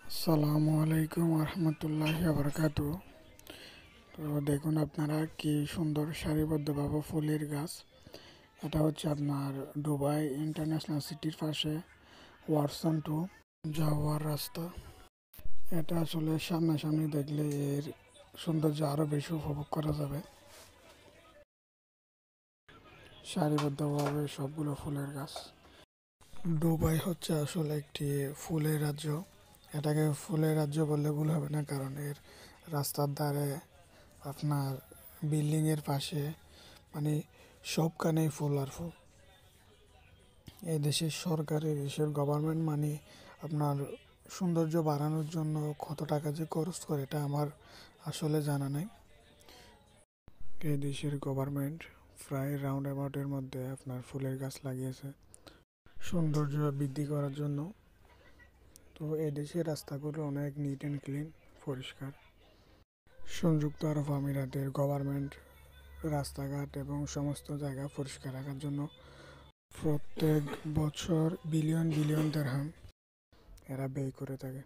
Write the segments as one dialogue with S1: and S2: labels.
S1: আসসালামু আলাইকুম রহমতুল্লাহি বারাকাতু। তো দেখুন আপনারা কি সুন্দর সারিবদ্ধভাবে ফুলের গাছ। এটা হচ্ছে আপনার দুবাই ইন্টারন্যাশনাল সিটির পাশে ওয়াটসন টু যাওয়ার রাস্তা। এটা আসলে সামনাসামনি দেখলে এর সৌন্দর্য আরও বেশি উপভোগ করা যাবে। সারিবদ্ধভাবে সবগুলো ফুলের গাছ। দুবাই হচ্ছে আসলে একটি ফুলের রাজ্য। এটাকে ফুলের রাজ্য বললে ভুল হবে না, কারণ এর রাস্তার ধারে আপনার বিল্ডিংয়ের পাশে মানে সবখানেই ফুল আর ফুল। এই দেশের সরকার, এই দেশের গভর্নমেন্ট মানে আপনার সৌন্দর্য বাড়ানোর জন্য কত টাকা যে খরচ করে এটা আমার আসলে জানা নাই। এই দেশের গভর্নমেন্ট প্রায় রাউন্ড অ্যাবাউটের মধ্যে আপনার ফুলের গাছ লাগিয়েছে সৌন্দর্য বৃদ্ধি করার জন্য। তো এই দেশের রাস্তাগুলো অনেক নিট অ্যান্ড ক্লিন, পরিষ্কার। সংযুক্ত আরব আমিরাতের গভর্নমেন্ট রাস্তাঘাট এবং সমস্ত জায়গা পরিষ্কার রাখার জন্য প্রত্যেক বছর বিলিয়ন বিলিয়ন দিরহাম এরা ব্যয় করে থাকে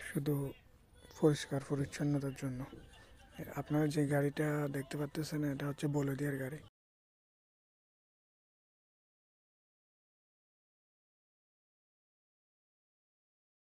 S1: শুধু পরিষ্কার পরিচ্ছন্নতার জন্য। আপনারা যে গাড়িটা দেখতে পাচ্ছেন এটা হচ্ছে বলদিয়ার গাড়ি।